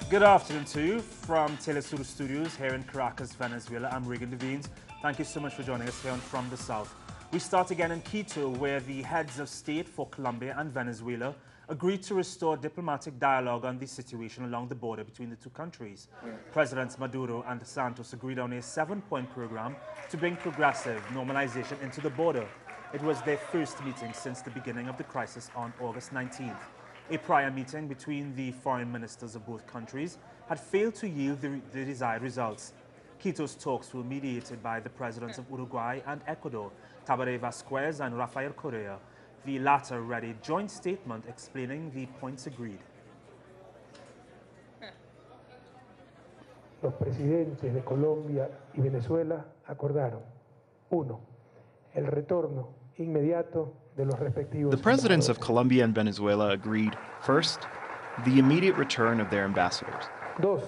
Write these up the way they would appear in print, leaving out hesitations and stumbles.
Good afternoon to you from Telesur Studios here in Caracas, Venezuela. I'm Regan Devines. Thank you so much for joining us here on From the South. We start again in Quito, where the heads of state for Colombia and Venezuela agreed to restore diplomatic dialogue on the situation along the border between the two countries. Presidents Maduro and Santos agreed on a 7-point program to bring progressive normalization into the border. It was their first meeting since the beginning of the crisis on August 19th. A prior meeting between the foreign ministers of both countries had failed to yield the desired results. Quito's talks were mediated by the presidents of Uruguay and Ecuador, Tabaré Vázquez and Rafael Correa. The latter read a joint statement explaining the points agreed. Los presidentes de Colombia y Venezuela acordaron: 1. El retorno inmediato de los respectivos. The presidents of Colombia and Venezuela agreed, first, the immediate return of their ambassadors. 2.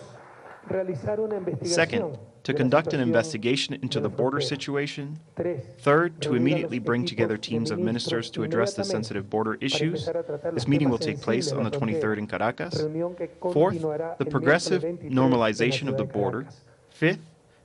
Realizar una investigación. Second, to conduct an investigation into the border situation. 3. Third, to immediately bring together teams of ministers to address the sensitive border issues. This meeting will take place on the 23rd in Caracas. Fourth, the progressive normalization of the border. Fifth,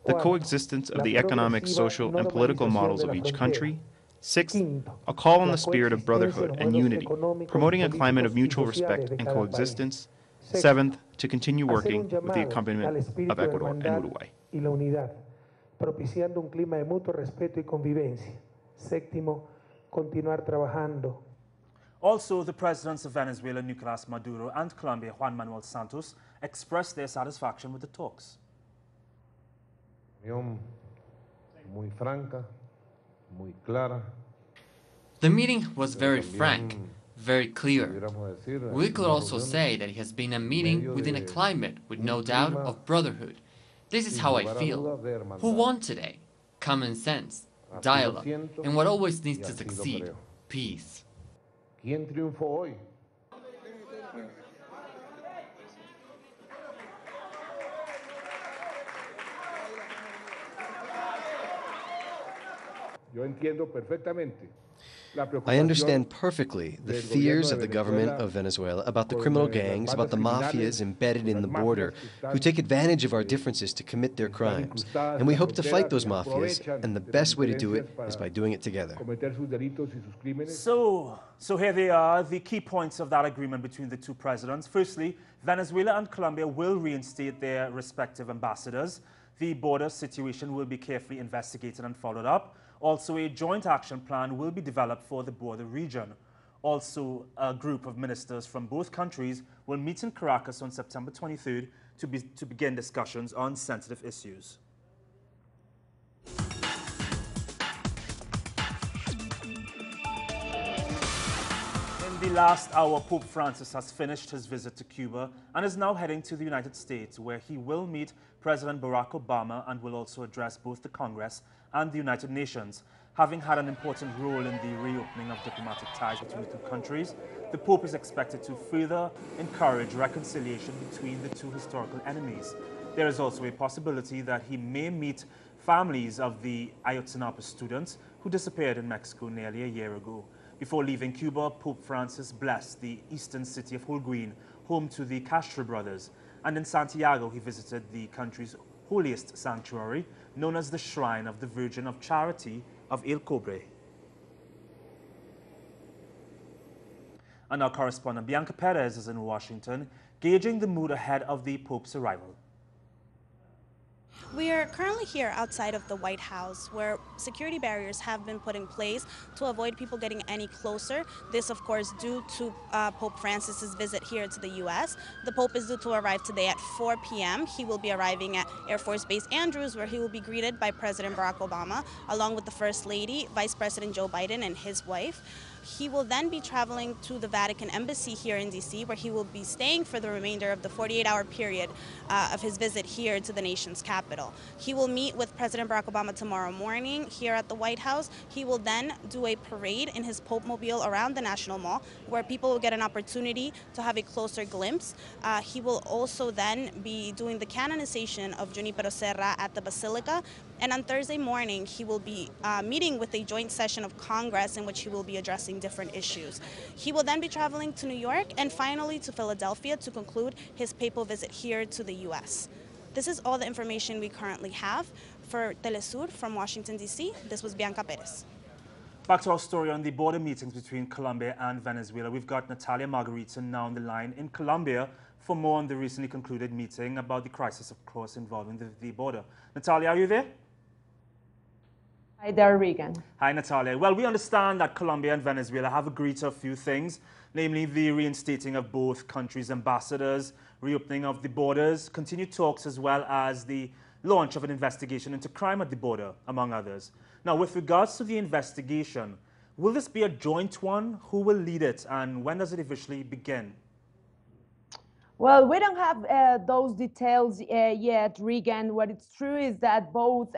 the coexistence of the economic, social, and political models of each country. Sixth, a call on the spirit of brotherhood and unity, promoting a climate of mutual respect and coexistence. Seventh, to continue working with the accompaniment of Ecuador and Uruguay. Y la unidad, propiciando un clima de mutuo respeto y convivencia. Séptimo, continuar trabajando. Also, the presidents of Venezuela, Nicolás Maduro, and Colombia, Juan Manuel Santos, expressed their satisfaction with the talks. Muy franca, muy clara. The meeting was very frank, very clear. We could also say that it has been a meeting within a climate with no doubt of brotherhood. This is how I feel. Who won today? Common sense, dialogue, and what always needs to succeed, peace. ¿Quién triunfó hoy? Yo entiendo perfectamente. I understand perfectly the fears of the government of Venezuela about the criminal gangs, about the mafias embedded in the border, who take advantage of our differences to commit their crimes. And we hope to fight those mafias, and the best way to do it is by doing it together. So here they are, the key points of that agreement between the two presidents. Firstly, Venezuela and Colombia will reinstate their respective ambassadors. The border situation will be carefully investigated and followed up. Also, a joint action plan will be developed for the border region. Also, a group of ministers from both countries will meet in Caracas on September 23rd to begin discussions on sensitive issues. In the last hour, Pope Francis has finished his visit to Cuba and is now heading to the United States, where he will meet President Barack Obama and will also address both the Congress and the United Nations. Having had an important role in the reopening of diplomatic ties between the two countries, the Pope is expected to further encourage reconciliation between the two historical enemies. There is also a possibility that he may meet families of the Ayotzinapa students who disappeared in Mexico nearly a year ago. Before leaving Cuba, Pope Francis blessed the eastern city of Holguin, home to the Castro brothers, and in Santiago he visited the country's holiest sanctuary, known as the Shrine of the Virgin of Charity of El Cobre. And our correspondent Bianca Perez is in Washington, gauging the mood ahead of the Pope's arrival. We are currently here outside of the White House, where security barriers have been put in place to avoid people getting any closer. This, of course, due to Pope Francis's visit here to the U.S. The Pope is due to arrive today at 4 p.m. He will be arriving at Air Force Base Andrews, where he will be greeted by President Barack Obama, along with the First Lady, Vice President Joe Biden, and his wife. He will then be traveling to the Vatican Embassy here in D.C., where he will be staying for the remainder of the 48-hour period of his visit here to the nation's capital. He will meet with President Barack Obama tomorrow morning here at the White House. He will then do a parade in his Pope Mobile around the National Mall, where people will get an opportunity to have a closer glimpse. He will also then be doing the canonization of Junipero Serra at the Basilica, And on Thursday morning, he will be meeting with a joint session of Congress in which he will be addressing different issues. He will then be traveling to New York and finally to Philadelphia to conclude his papal visit here to the U.S. This is all the information we currently have. For Telesur from Washington, D.C., this was Bianca Perez. Back to our story on the border meetings between Colombia and Venezuela. We've got Natalia Margarita now on the line in Colombia for more on the recently concluded meeting about the crisis, of course, involving the border. Natalia, are you there? Hi there, Regan. Hi, Natalia. Well, we understand that Colombia and Venezuela have agreed to a few things, namely the reinstating of both countries' ambassadors, reopening of the borders, continued talks, as well as the launch of an investigation into crime at the border, among others. Now, with regards to the investigation, will this be a joint one? Who will lead it, and when does it officially begin? Well, we don't have those details yet, Regan. What it's true is that both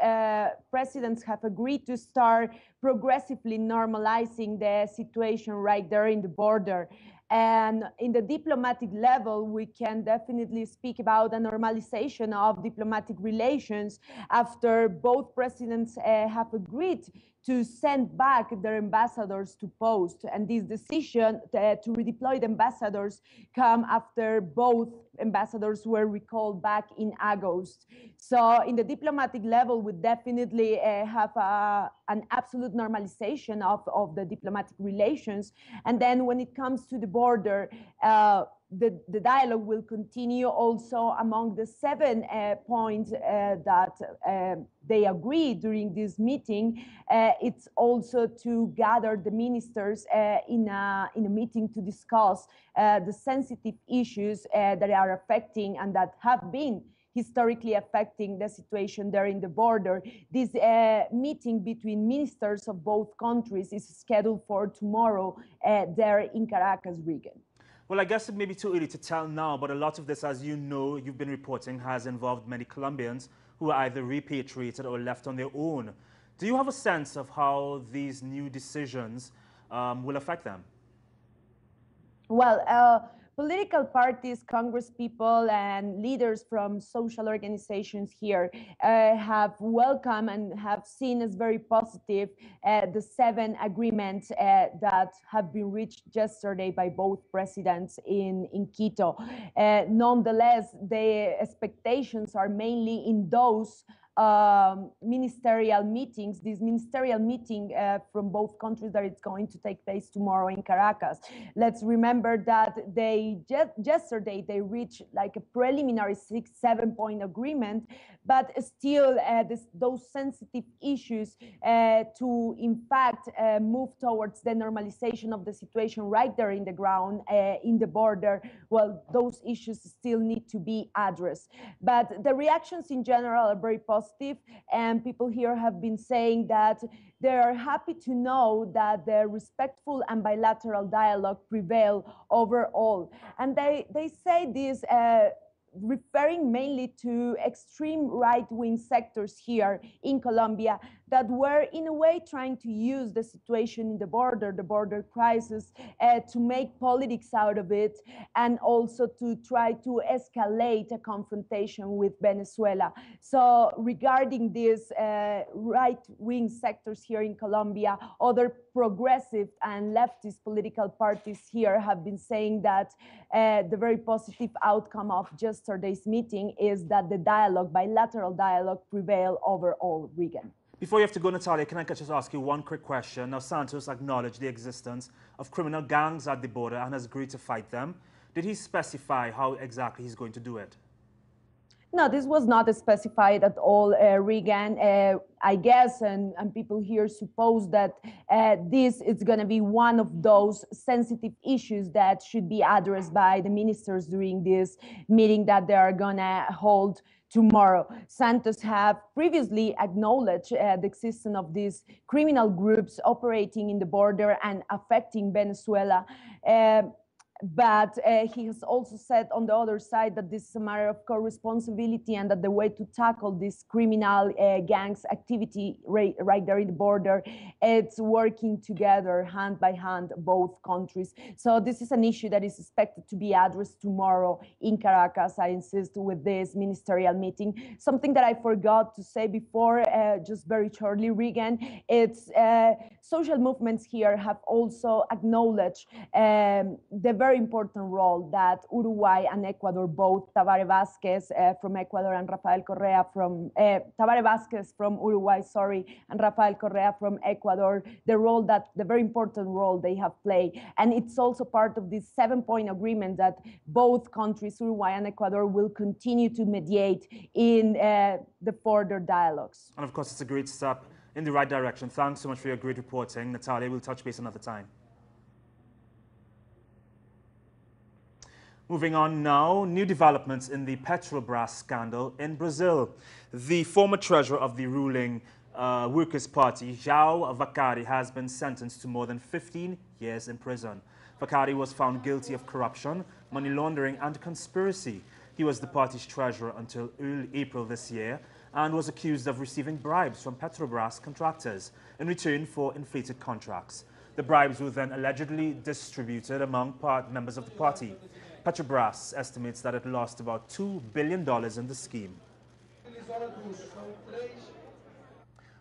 presidents have agreed to start progressively normalizing the situation right there in the border. And in the diplomatic level, we can definitely speak about a normalization of diplomatic relations after both presidents have agreed to send back their ambassadors to post. And this decision to redeploy the ambassadors come after both ambassadors were recalled back in August. So in the diplomatic level, we definitely have an absolute normalization of the diplomatic relations. And then when it comes to the border, the dialogue will continue also among the 7 points that they agreed during this meeting. It's also to gather the ministers in a meeting to discuss the sensitive issues that are affecting and that have been historically affecting the situation there in the border. This meeting between ministers of both countries is scheduled for tomorrow there in Caracas, Regan. Well, I guess it may be too early to tell now, but a lot of this, as you know, you've been reporting, has involved many Colombians who are either repatriated or left on their own. Do you have a sense of how these new decisions will affect them? Well, political parties, congresspeople, and leaders from social organizations here have welcomed and have seen as very positive the 7 agreements that have been reached yesterday by both presidents in Quito. Nonetheless, the expectations are mainly in those ministerial meetings, this ministerial meeting from both countries that it's going to take place tomorrow in Caracas. Let's remember that yesterday they reached like a preliminary 6-7 point agreement, but still those sensitive issues to in fact move towards the normalization of the situation right there in the ground in the border. Well, those issues still need to be addressed, but the reactions in general are very positive. And people here have been saying that they are happy to know that the respectful and bilateral dialogue prevail overall. And they say this referring mainly to extreme right-wing sectors here in Colombia that were in a way trying to use the situation in the border crisis to make politics out of it, and also to try to escalate a confrontation with Venezuela. So regarding these right-wing sectors here in Colombia, other progressive and leftist political parties here have been saying that the very positive outcome of yesterday's meeting is that the dialogue, bilateral dialogue, prevail overall, Regan. Before you have to go, Natalia, can I just ask you one quick question? Now, Santos acknowledged the existence of criminal gangs at the border and has agreed to fight them. Did he specify how exactly he's going to do it? No, this was not specified at all, Regan. I guess, and people here suppose that this is going to be one of those sensitive issues that should be addressed by the ministers during this meeting that they are going to hold tomorrow. Santos have previously acknowledged the existence of these criminal groups operating in the border and affecting Venezuela. But he has also said on the other side that this is a matter of co-responsibility and that the way to tackle this criminal gangs activity right there in the border, it's working together hand by hand, both countries. So this is an issue that is expected to be addressed tomorrow in Caracas, I insist, with this ministerial meeting. Something that I forgot to say before, just very shortly, Regan, it's social movements here have also acknowledged the very important role that Uruguay and Ecuador, both Tabaré Vázquez from Ecuador and Rafael Correa from, Tabaré Vázquez from Uruguay, sorry, and Rafael Correa from Ecuador, the very important role they have played. And it's also part of this 7-point agreement that both countries, Uruguay and Ecuador, will continue to mediate in the further dialogues. And of course, it's a great step in the right direction. Thanks so much for your great reporting, Natalia. We'll touch base another time. Moving on now, new developments in the Petrobras scandal in Brazil. The former treasurer of the ruling Workers' Party, João Vacari, has been sentenced to more than 15 years in prison. Vacari was found guilty of corruption, money laundering and conspiracy. He was the party's treasurer until early April this year and was accused of receiving bribes from Petrobras contractors in return for inflated contracts. The bribes were then allegedly distributed among members of the party. Petrobras estimates that it lost about $2 billion in the scheme.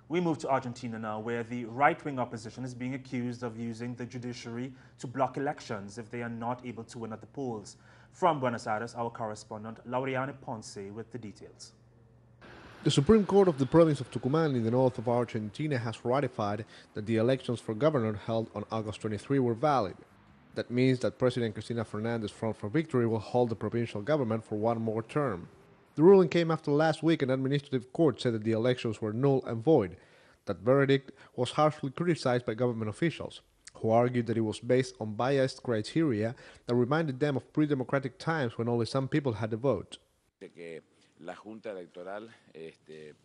We move to Argentina now, where the right-wing opposition is being accused of using the judiciary to block elections if they are not able to win at the polls. From Buenos Aires, our correspondent Laureane Ponce with the details. The Supreme Court of the province of Tucumán in the north of Argentina has ratified that the elections for governor held on August 23 were valid. That means that President Cristina Fernández Front for Victory will hold the provincial government for one more term. The ruling came after last week an administrative court said that the elections were null and void. That verdict was harshly criticized by government officials, who argued that it was based on biased criteria that reminded them of pre-democratic times when only some people had the vote.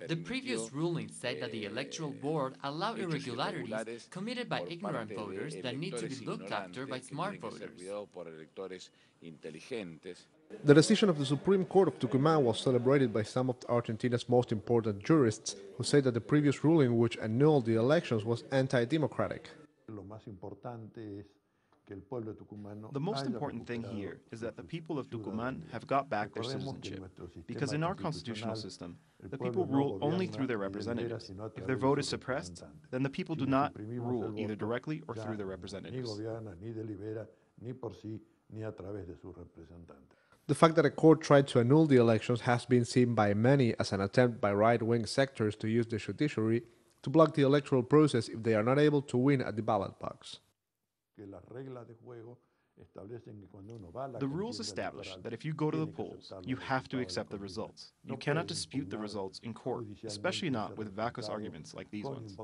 The previous ruling said that the electoral board allowed irregularities committed by ignorant voters that need to be looked after by smart voters. The decision of the Supreme Court of Tucumán was celebrated by some of Argentina's most important jurists, who say that the previous ruling, which annulled the elections, was anti-democratic. The most important thing here is that the people of Tucumán have got back their citizenship, because in our constitutional system, the people rule only through their representatives. If their vote is suppressed, then the people do not rule either directly or through their representatives. The fact that a court tried to annul the elections has been seen by many as an attempt by right-wing sectors to use the judiciary to block the electoral process if they are not able to win at the ballot box. The rules establish that if you go to the polls, you have to accept the results. You cannot dispute the results in court, especially not with vacuous arguments like these ones.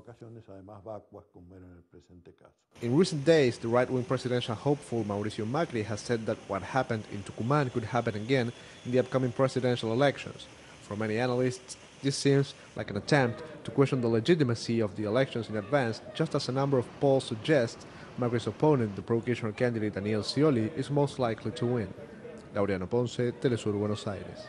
In recent days, the right-wing presidential hopeful Mauricio Macri has said that what happened in Tucumán could happen again in the upcoming presidential elections. For many analysts, this seems like an attempt to question the legitimacy of the elections in advance, just as a number of polls suggest Macri's opponent, the pro-Kirchner candidate Daniel Scioli, is most likely to win. Laureano Ponce, Telesur, Buenos Aires.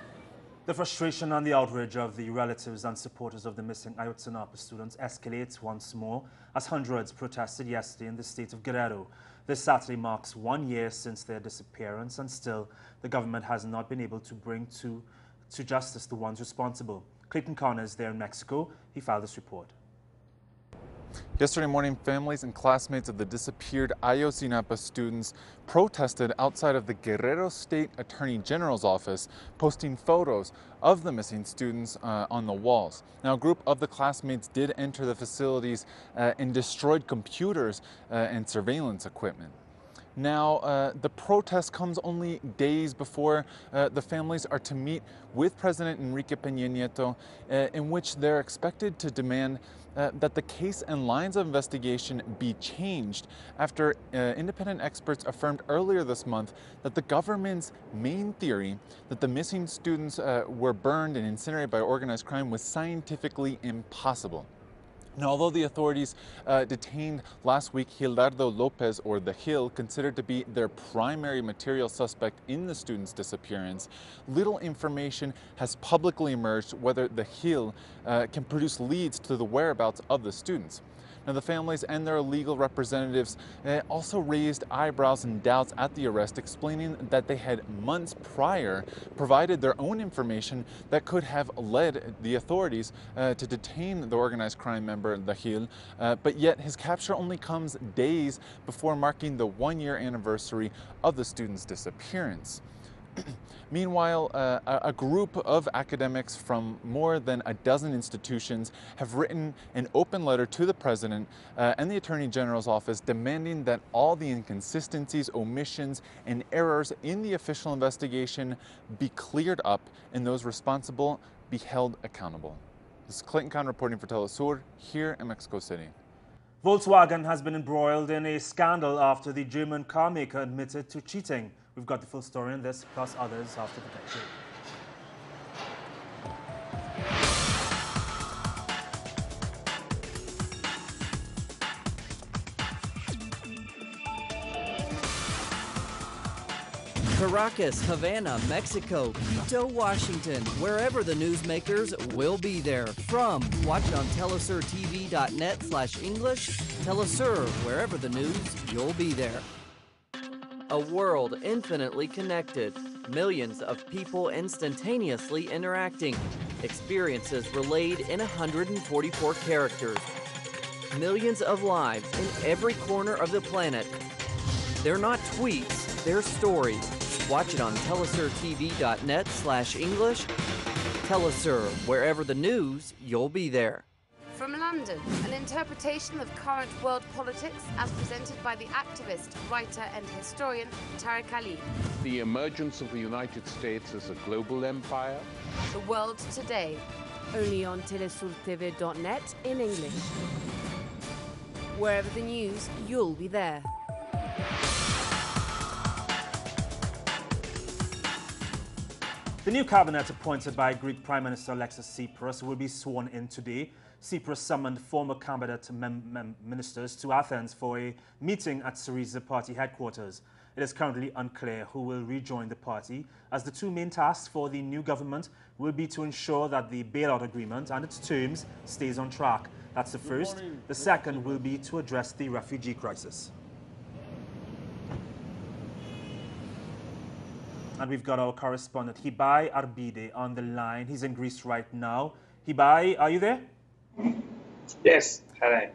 The frustration and the outrage of the relatives and supporters of the missing Ayotzinapa students escalates once more as hundreds protested yesterday in the state of Guerrero. This Saturday marks 1 year since their disappearance, and still the government has not been able to bring to justice the ones responsible. Clayton Connor is there in Mexico. He filed this report. Yesterday morning, families and classmates of the disappeared Ayotzinapa students protested outside of the Guerrero State Attorney General's office, posting photos of the missing students on the walls. Now, a group of the classmates did enter the facilities and destroyed computers and surveillance equipment. Now, the protest comes only days before the families are to meet with President Enrique Peña Nieto, in which they're expected to demand that the case and lines of investigation be changed after independent experts affirmed earlier this month that the government's main theory that the missing students were burned and incinerated by organized crime was scientifically impossible. Now, although the authorities detained last week Gildardo Lopez, or the Gil, considered to be their primary material suspect in the student's disappearance, little information has publicly emerged whether the Gil can produce leads to the whereabouts of the students. Now, the families and their legal representatives also raised eyebrows and doubts at the arrest, explaining that they had months prior provided their own information that could have led the authorities to detain the organized crime member, the Gil, but yet his capture only comes days before marking the one-year anniversary of the student's disappearance. Meanwhile, a group of academics from more than a dozen institutions have written an open letter to the President and the Attorney General's office demanding that all the inconsistencies, omissions, and errors in the official investigation be cleared up and those responsible be held accountable. This is Clayton Kahn reporting for Telesur here in Mexico City. Volkswagen has been embroiled in a scandal after the German car maker admitted to cheating. We've got the full story on this, plus others after the break. Caracas, Havana, Mexico, Quito, Washington, wherever the newsmakers will be there. From watch it on telesurtv.net/English, Telesur, wherever the news, you'll be there. A world infinitely connected. Millions of people instantaneously interacting. Experiences relayed in 144 characters. Millions of lives in every corner of the planet. They're not tweets, they're stories. Watch it on telesurtv.net/English. Telesur, wherever the news, you'll be there. From London, an interpretation of current world politics as presented by the activist, writer and historian Tariq Ali. The emergence of the United States as a global empire. The world today. Only on telesurtv.net in English. Wherever the news, you'll be there. The new cabinet appointed by Greek Prime Minister Alexis Tsipras will be sworn in today. Tsipras summoned former cabinet ministers to Athens for a meeting at Syriza party headquarters. It is currently unclear who will rejoin the party, as the two main tasks for the new government will be to ensure that the bailout agreement and its terms stays on track. That's the first. The second will be to address the refugee crisis. And we've got our correspondent, Hibai Arbide, on the line. He's in Greece right now. Hibai, are you there? Yes. Hi.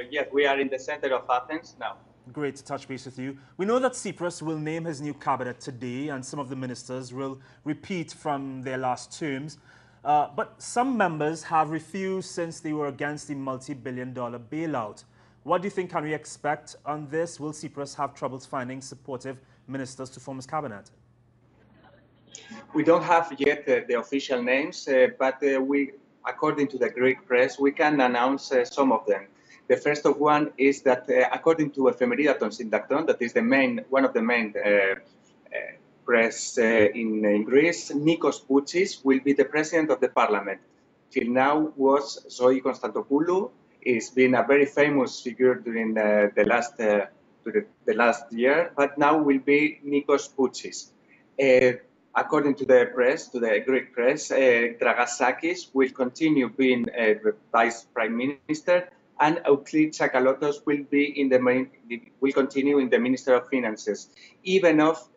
Yes, we are in the center of Athens now. Great to touch base with you. We know that Tsipras will name his new cabinet today, and some of the ministers will repeat from their last terms. But some members have refused since they were against the multi-billion-dollar bailout. What do you think can we expect on this? Will Tsipras have troubles finding supportive ministers to form his cabinet? We don't have yet the official names, but according to the Greek press, we can announce some of them. The first of one is that, according to Efemeridaton Syndacton, that is one of the main press in Greece, Nikos Poutsis will be the president of the parliament. Till now was Zoe Konstantopoulou. He's been a very famous figure during the last year, but now will be Nikos Poutsis. According to the press, to the Greek press, Dragasakis will continue being the vice prime minister, and Euclid Tsakalotos will continue in the Minister of Finances. Even if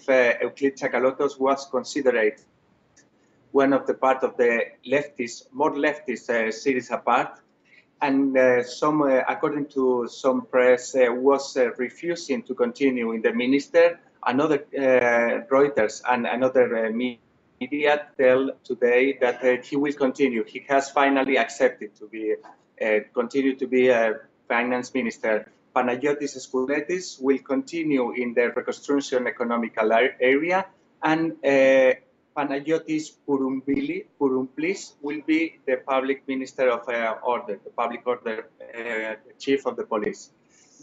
Euclid Tsakalotos was considered one of the part of the more leftist Syriza part, and according to some press, was refusing to continue in the minister. Another Reuters and another media tell today that he will continue. He has finally accepted to be continue to be a finance minister. Panagiotis Skouletis will continue in the reconstruction economical area, and Panagiotis Pouroumplis will be the public minister of order, the public order chief of the police.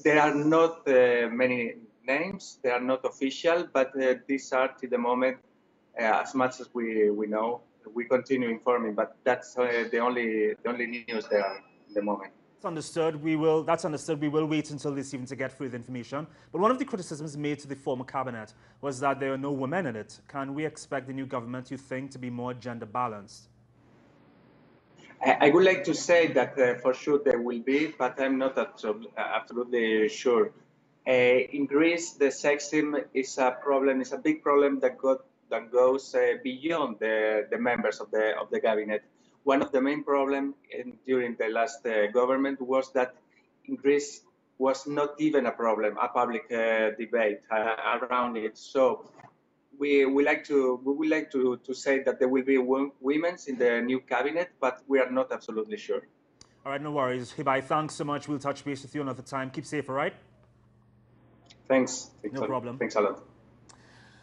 There are not many names, they are not official, but these are to the moment, as much as we know. We continue informing, but that's the only news there are. in the moment. That's understood. That's understood. We will wait until this evening to get further information. But one of the criticisms made to the former cabinet was that there are no women in it. Can we expect the new government, you think, to be more gender balanced? I would like to say that for sure there will be, but I'm not absolutely sure. In Greece, the sexism is a problem. It's a big problem that goes beyond the members of the cabinet. One of the main problems during the last government was that in Greece was not even a problem, a public debate around it. So we would like to say that there will be women in the new cabinet, but we are not absolutely sure. All right, no worries. Hibai, thanks so much. We'll touch base with you another time. Keep safe, all right? Thanks. No problem. Thanks a lot.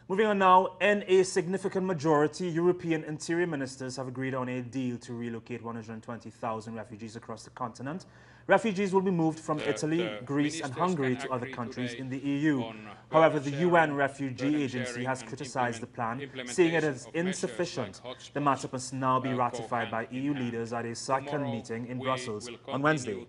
Moving on now, in a significant majority, European interior ministers have agreed on a deal to relocate 120,000 refugees across the continent. Refugees will be moved from Italy, Greece and Hungary to other countries in the EU. However, the UN Refugee Agency has criticized the plan, saying it is insufficient. The matter must now be ratified by EU leaders at a second meeting in Brussels on Wednesday.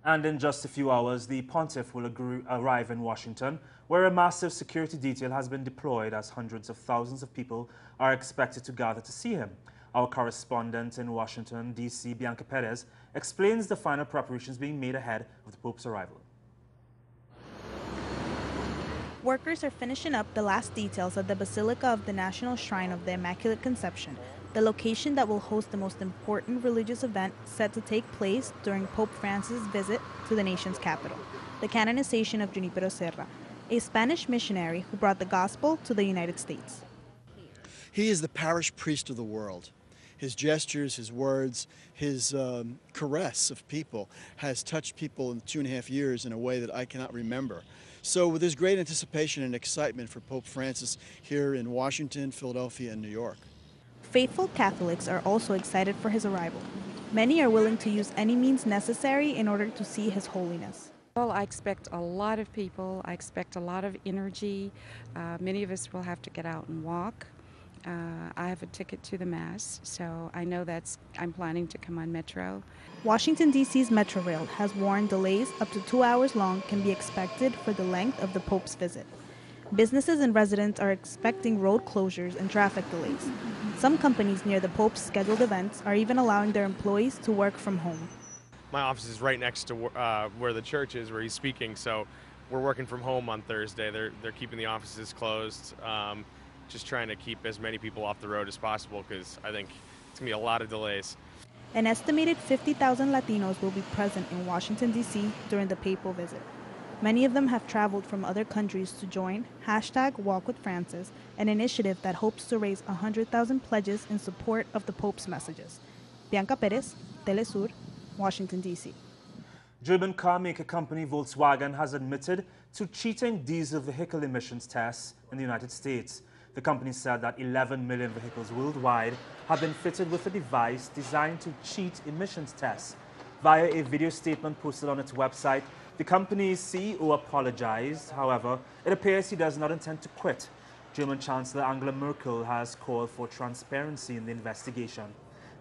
And in just a few hours, the pontiff will arrive in Washington, where a massive security detail has been deployed as hundreds of thousands of people are expected to gather to see him. Our correspondent in Washington, D.C., Bianca Perez, explains the final preparations being made ahead of the Pope's arrival. Workers are finishing up the last details at the Basilica of the National Shrine of the Immaculate Conception, the location that will host the most important religious event set to take place during Pope Francis' visit to the nation's capital, the canonization of Junipero Serra, a Spanish missionary who brought the gospel to the United States. He is the parish priest of the world. His gestures, his words, his caress of people has touched people in 2.5 years in a way that I cannot remember. So with this great anticipation and excitement for Pope Francis here in Washington, Philadelphia, and New York. Faithful Catholics are also excited for his arrival. Many are willing to use any means necessary in order to see His Holiness. Well, I expect a lot of people. I expect a lot of energy. Many of us will have to get out and walk. I have a ticket to the Mass, so I know I'm planning to come on Metro. Washington, D.C.'s Metro Rail has warned delays up to 2 hours long can be expected for the length of the Pope's visit. Businesses and residents are expecting road closures and traffic delays. Some companies near the Pope's scheduled events are even allowing their employees to work from home. My office is right next to where the church is, where he's speaking, so we're working from home on Thursday. They're keeping the offices closed, just trying to keep as many people off the road as possible because I think it's going to be a lot of delays. An estimated 50,000 Latinos will be present in Washington, D.C. during the papal visit. Many of them have traveled from other countries to join #WalkWithFrancis, an initiative that hopes to raise 100,000 pledges in support of the Pope's messages. Bianca Perez, Telesur, Washington, D.C. German car maker company Volkswagen has admitted to cheating diesel vehicle emissions tests in the United States. The company said that 11 million vehicles worldwide have been fitted with a device designed to cheat emissions tests. Via a video statement posted on its website, the company's CEO apologized. However, it appears he does not intend to quit. German Chancellor Angela Merkel has called for transparency in the investigation.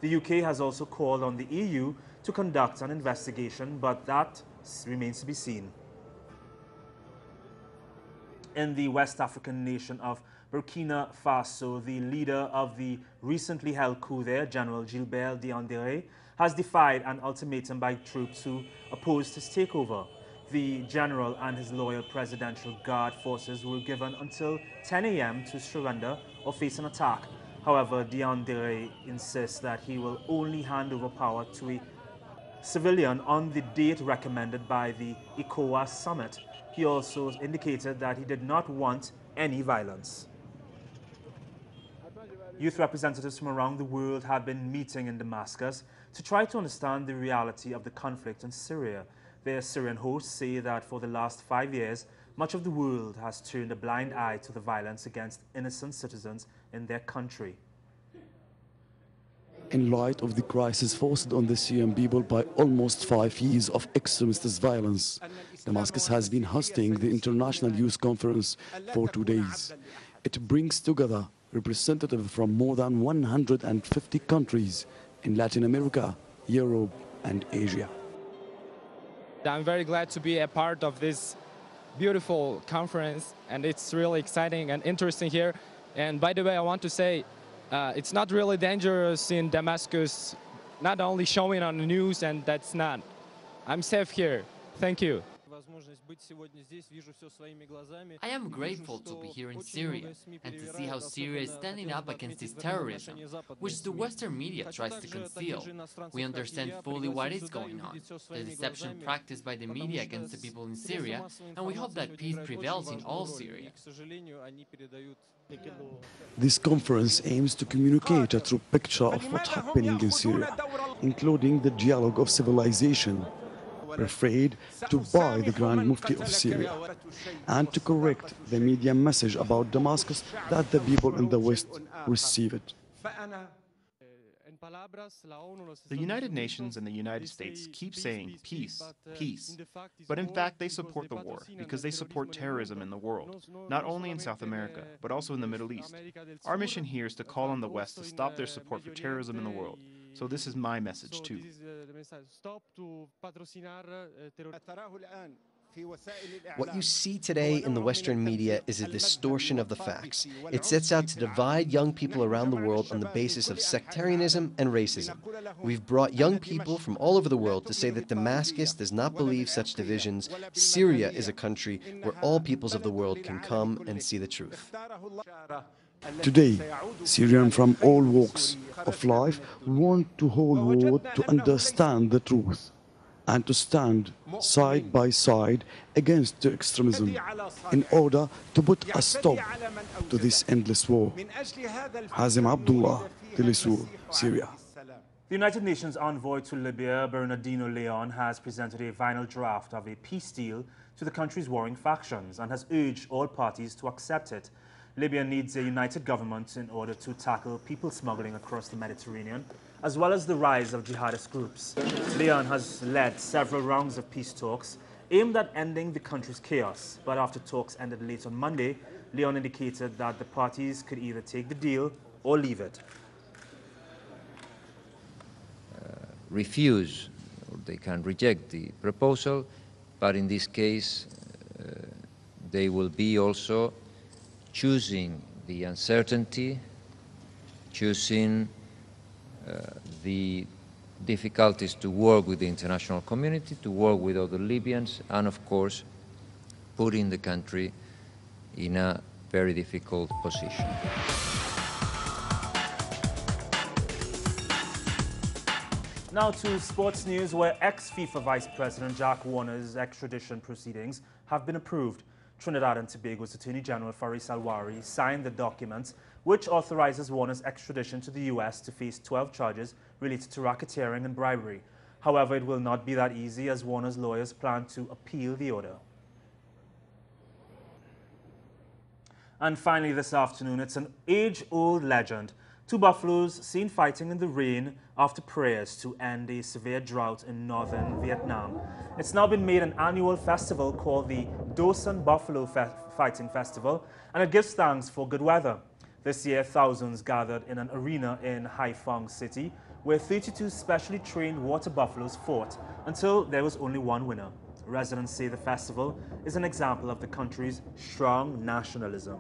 The UK has also called on the EU to conduct an investigation, but that remains to be seen. In the West African nation of Burkina Faso, the leader of the recently held coup there, General Gilbert Diendéré, has defied an ultimatum by troops who opposed his takeover. The general and his loyal Presidential Guard forces were given until 10 a.m. to surrender or face an attack. However, Diendéré insists that he will only hand over power to a civilian on the date recommended by the ECOWAS summit. He also indicated that he did not want any violence. Youth representatives from around the world have been meeting in Damascus to try to understand the reality of the conflict in Syria. Their Syrian hosts say that for the last 5 years, much of the world has turned a blind eye to the violence against innocent citizens in their country. In light of the crisis forced on the Syrian people by almost 5 years of extremist violence, Damascus has been hosting the International Youth Conference for 2 days. It brings together representatives from more than 150 countries in Latin America, Europe, and Asia. I'm very glad to be a part of this beautiful conference, and it's really exciting and interesting here. And by the way, I want to say it's not really dangerous in Damascus, not only showing on the news, and that's not. I'm safe here. Thank you. I am grateful to be here in Syria and to see how Syria is standing up against this terrorism, which the Western media tries to conceal. We understand fully what is going on, the deception practiced by the media against the people in Syria, and we hope that peace prevails in all Syria. This conference aims to communicate a true picture of what's happening in Syria, including the dialogue of civilization, portrayed to by the Grand Mufti of Syria, and to correct the media message about Damascus that the people in the West receive it. The United Nations and the United States keep saying peace, peace. But in fact, they support the war because they support terrorism in the world, not only in South America, but also in the Middle East. Our mission here is to call on the West to stop their support for terrorism in the world. So this is my message too. What you see today in the Western media is a distortion of the facts. It sets out to divide young people around the world on the basis of sectarianism and racism. We've brought young people from all over the world to say that Damascus does not believe such divisions. Syria is a country where all peoples of the world can come and see the truth. Today, Syrians from all walks of life want to hold world to understand the truth and to stand side by side against the extremism in order to put a stop to this endless war. Hazem Abdullah, Telesur, Syria. The United Nations envoy to Libya, Bernardino Leon, has presented a final draft of a peace deal to the country's warring factions and has urged all parties to accept it. Libya needs a united government in order to tackle people smuggling across the Mediterranean, as well as the rise of jihadist groups. Leon has led several rounds of peace talks aimed at ending the country's chaos, but after talks ended late on Monday, Leon indicated that the parties could either take the deal or leave it. Refuse, or they can reject the proposal, but in this case they will be also choosing the uncertainty, choosing the difficulties to work with the international community, to work with other Libyans, and of course putting the country in a very difficult position. Now to sports news, where ex-FIFA Vice President Jack Warner's extradition proceedings have been approved. Trinidad and Tobago's Attorney General Faris Alwari signed the documents which authorizes Warner's extradition to the U.S. to face 12 charges related to racketeering and bribery. However, it will not be that easy, as Warner's lawyers plan to appeal the order. And finally this afternoon, it's an age-old legend. Two buffaloes seen fighting in the rain after prayers to end a severe drought in northern Vietnam. It's now been made an annual festival called the Dosan Buffalo Fighting Festival, and it gives thanks for good weather. This year, thousands gathered in an arena in Hai Phong City, where 32 specially trained water buffaloes fought until there was only one winner. Residents say the festival is an example of the country's strong nationalism.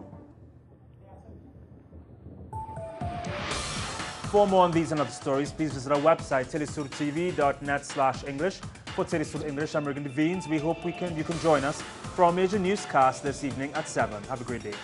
For more on these and other stories, please visit our website, telesurtv.net/English. For Telesur English, I'm Regan Devines. We hope you can join us for our major newscast this evening at 7. Have a great day.